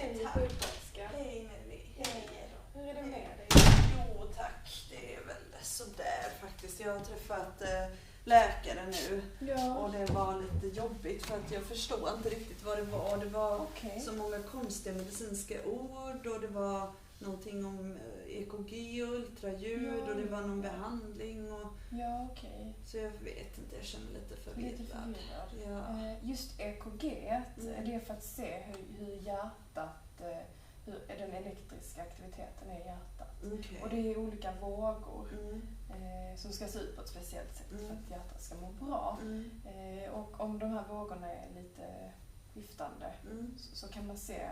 Hej Tack. sjuksköterska. Hej Nelly. Hej. Hur är det med dig? Jo tack, det är väl sådär faktiskt. Jag har träffat läkare nu Ja. och det var lite jobbigt för att jag förstod inte riktigt vad det var. Det var Okej. så många konstiga medicinska ord och det var någonting om EKG och ultraljud Ja. och det var någon behandling. Och, Ja, okej. så jag vet inte, jag känner lite förvirrad. Lite förvirrad. Ja. Just EKG, det är för att se hur hjärtat, hur den elektriska aktiviteten är i hjärtat. Okay. Och det är olika vågor som ska se ut på ett speciellt sätt för att hjärtat ska må bra. Och om de här vågorna är lite skiftande så kan man se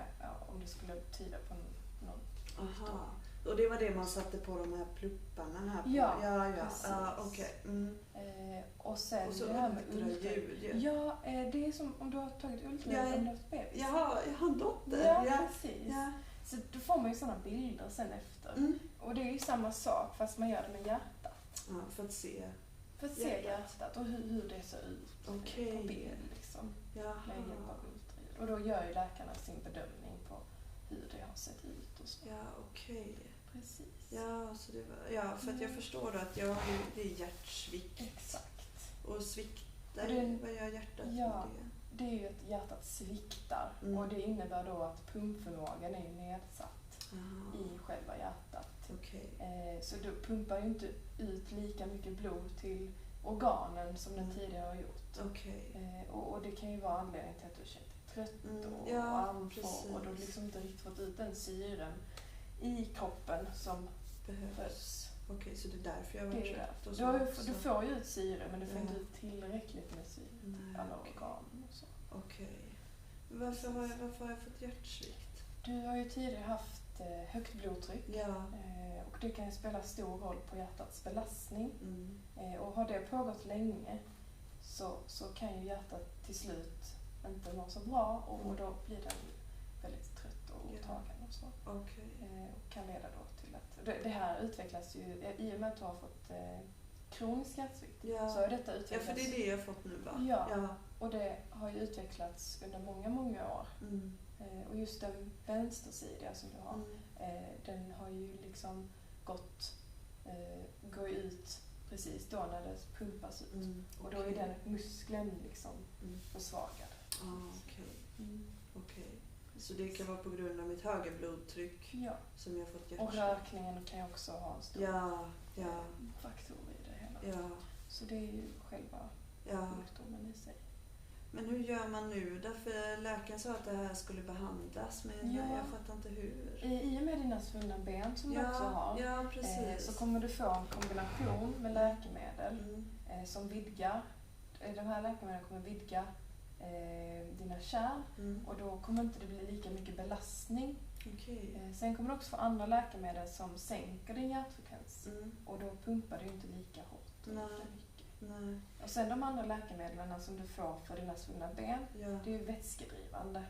om det skulle tyda på någon sjukdom. Aha. Och det var det man satte på de här plupparna här på? Ja, ja. precis. Okay. Och sen och så det här med ultraljud. Ja, det är som om du har tagit ultraljud om du har haft bebis. Jag har en dotter. Ja, precis. Ja. Så då får man ju sådana bilder sen efter. Och det är ju samma sak fast man gör det med hjärtat. Ja, för att se. För att se hjärtat och hur det ser ut på bild liksom. Med hjälp av ultraljud. Och då gör ju läkarna sin bedömning på hur det har sett ut och så. Ja, okej. Precis. Ja, så det var, för att jag förstår då att jag har ju, det är hjärtsvikt. Exakt. Och sviktar, vad gör hjärtat med det? Det är ju att hjärtat sviktar och det innebär då att pumpförmågan är nedsatt i själva hjärtat. Okay. Så då pumpar ju inte ut lika mycket blod till organen som den tidigare har gjort. Okay. Och det kan ju vara anledningen till att du känner dig trött och andfådd och du liksom inte riktigt fått ut den syren i kroppen som behövs. Okej, så det är därför jag var trött och så. Du får ju ut syre men du får inte ut tillräckligt med syre till alla organ och så. Okej. Varför har jag fått hjärtsvikt? Du har ju tidigare haft högt blodtryck och det kan ju spela stor roll på hjärtats belastning. Och har det pågått länge så kan ju hjärtat till slut inte må så bra och då blir den väldigt trött och otagen och så. Okay. Och kan leda då till att det här utvecklas ju i och med att du har fått kronisk hjärtsvikt. Så har detta utvecklats. Ja, för det är det jag har fått nu va? Ja. Och det har ju utvecklats under många år. Och just den vänstersidiga som du har, den har ju liksom går ut precis då när det pumpas ut. Och då är den muskeln liksom försvagad. Okej. Så det kan vara på grund av mitt höga blodtryck som jag har fått hjärtsvikt. Och rökningen kan ju också ha en stor faktor i det hela. Så det är ju själva sjukdomen i sig. Men hur gör man nu? Därför läkaren sa att det här skulle behandlas, men jag fattar inte hur. I och med dina svullna ben som du också har så kommer du få en kombination med läkemedel som vidgar. De här läkemedlen kommer vidga dina kärl och då kommer inte det bli lika mycket belastning. Sen kommer du också få andra läkemedel som sänker din hjärtfrekvens och då pumpar du inte lika hårt och lika mycket. Nej. Och sen de andra läkemedlen som du får för dina svullna ben, det är ju vätskedrivande.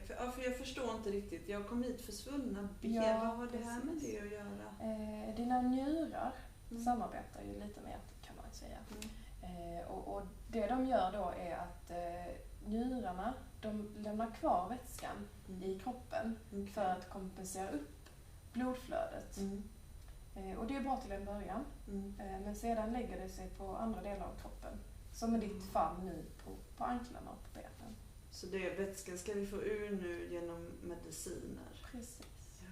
För jag förstår inte riktigt. Jag kom hit för svullna ben. Vad har det här med det att göra? Dina njurar samarbetar ju lite med hjärtat kan man säga. Och det de gör då är att njurarna, de lämnar kvar vätskan i kroppen för att kompensera upp blodflödet. Och det är bra till en början. Men sedan lägger det sig på andra delar av kroppen. Som i ditt fall nu på anklarna och på benen. Så det vätskan ska vi få ur nu genom mediciner? Precis.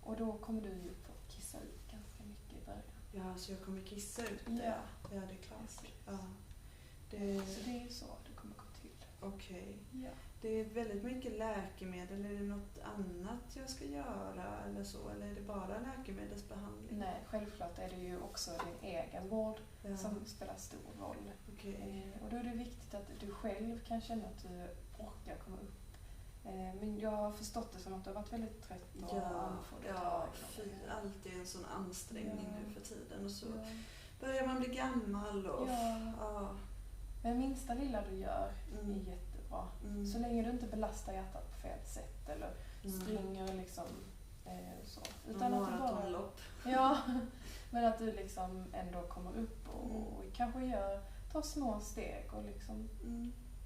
Och då kommer du ju få kissa ut ganska mycket i början. Ja, så jag kommer kissa ut det? Ja, det är klart. Så det är ju så det kommer gå till. Okej. Det är väldigt mycket läkemedel. Är det något annat jag ska göra eller så? Eller är det bara läkemedelsbehandling? Nej, självklart är det ju också din egen vård som spelar stor roll. Och då är det viktigt att du själv kan känna att du orkar komma upp. Men jag har förstått det som att du har varit väldigt trött och andfådd. Allt är en sån ansträngning nu för tiden. Och så börjar man bli gammal. Och, Men minsta lilla du gör är jättebra. Så länge du inte belastar hjärtat på fel sätt eller springer liksom så. Utan att du bara, men att du liksom ändå kommer upp och kanske tar små steg och liksom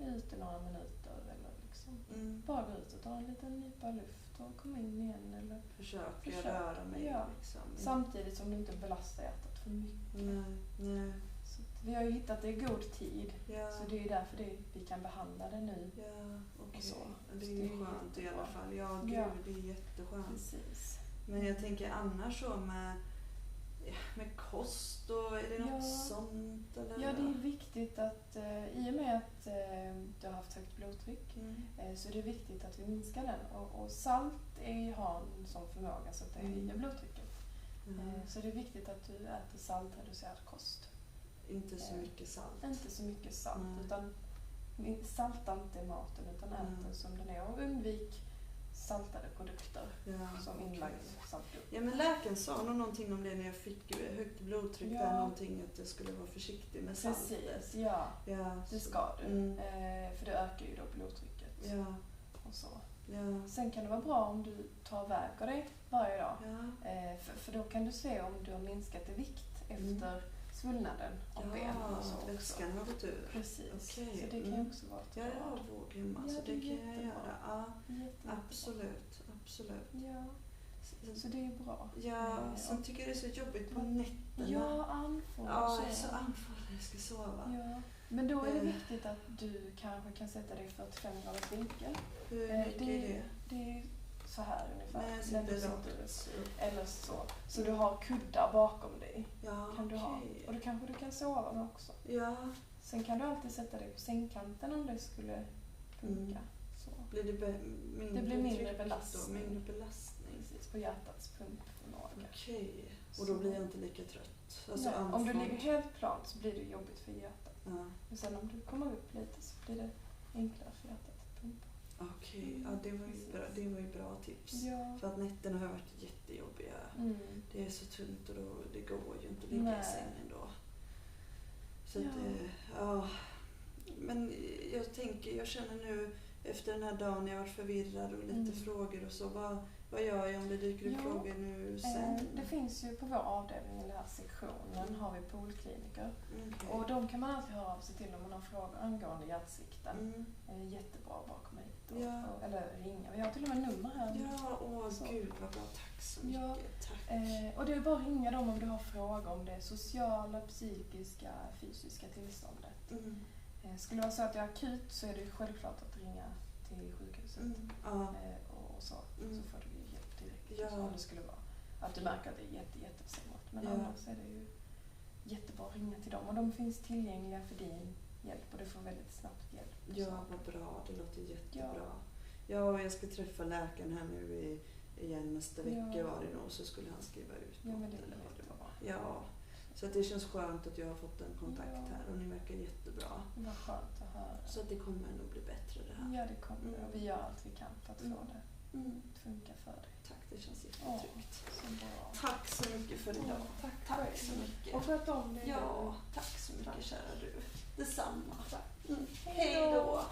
ut i några minuter eller liksom liksom. Bara gå ut och ta en liten nypa luft och komma in igen. Eller Försöka röra mig. Ja. Liksom. Samtidigt som du inte belastar hjärtat för mycket. Nej. Så vi har ju hittat det i god tid. Ja. Så det är därför vi kan behandla det nu. Ja, okej. Så. Det är Så ju det är skönt i jättebra. alla fall. Ja, gud, Ja. det är jätteskönt. Precis. Men jag tänker annars så med kost och är det något sånt? Eller? Ja, det är viktigt att i och med att du har haft högt blodtryck så är det viktigt att vi minskar den. Och salt har en sån förmåga så att det höjer blodtrycket. Så det är viktigt att du äter saltreducerad kost. Inte så mycket salt. Inte så mycket salt, utan salta inte maten utan ät den som den är. Och undvik saltade produkter som inlagd saltblod. Ja, men läkaren sa nog någonting om det när jag fick högt blodtryck. Där någonting att jag skulle vara försiktig med saltet. Precis, ja det ska du. För det ökar ju då blodtrycket. Ja. Och så. Ja. Sen kan det vara bra om du tar och väger dig varje dag. Ja. För då kan du se om du har minskat i vikt efter svullnaden av ben. Och så vätskan har gått ur. Precis, Okay. så det kan ju också vara ett jag har våg hemma, så det kan jag göra. Ja, absolut. Ja, så det är bra. Ja, sen tycker jag det är så jobbigt på nätterna. Ja, andfådd. Ja, jag är så andfådd när jag ska sova. Ja. Men då är det viktigt att du kanske kan sätta dig i 45 graders vinkel. Hur mycket är det? Det är så här ungefär. Nej, jag sitter rakt. Eller så. Så du har kuddar bakom dig. Ja, kan du ha. Och då kanske du kan sova med också. Ja. Sen kan du alltid sätta dig på sängkanten om det skulle funka. Så. Blir det mindre belastning. Mindre belastning. Precis, på hjärtats pumpförmåga. Okej. Och då blir jag inte lika trött. Alltså, nej, om du ligger helt plant så blir det jobbigt för hjärtat. Ja. Men sen om du kommer upp lite så blir det enklare för hjärtat att pumpa. Okej, ja, det var ju bra tips. Ja. För att nätterna har varit jättejobbiga. Det är så tunt och det går ju inte att ligga i sängen då. Så att, men jag känner nu efter den här dagen jag har varit förvirrad och lite frågor och så. Vad gör jag om det dyker upp frågor nu sen? Det finns ju på vår avdelning, i den här sektionen, har vi poolkliniker. Okay. Och de kan man alltid höra av sig till om man har frågor angående hjärtsvikten. Jättebra att bara komma hit eller ringa. Vi har till och med nummer här. Ja, gud vad bra. Tack så mycket. Tack. Och det är bara att ringa dem om du har frågor om det sociala, psykiska, fysiska tillståndet. Skulle det vara så att det är akut så är det självklart att ringa till sjukhuset. Och så får du ju hjälp direkt. Om det skulle vara att du märker att det är jätteförsämrat. Men annars är det ju jättebra att ringa till dem. Och de finns tillgängliga för din hjälp och du får väldigt snabbt hjälp. Ja, vad bra. Det låter jättebra. Ja, och jag ska träffa läkaren här nu igen nästa vecka var det nog, så skulle han skriva ut något. Men det eller vad det var. Ja, så att det känns skönt att jag har fått en kontakt här och ni verkar jättebra. Vad skönt att höra. Så att det kommer nog bli bättre det här. Ja, det kommer det. Och vi gör allt vi kan för att få det att funka för dig. Tack, det känns jättetryggt. Så bra. Tack så mycket för idag. Tack så mycket. Och sköt om dig. Ja, tack så mycket kära du. Detsamma. Tack. Hej då.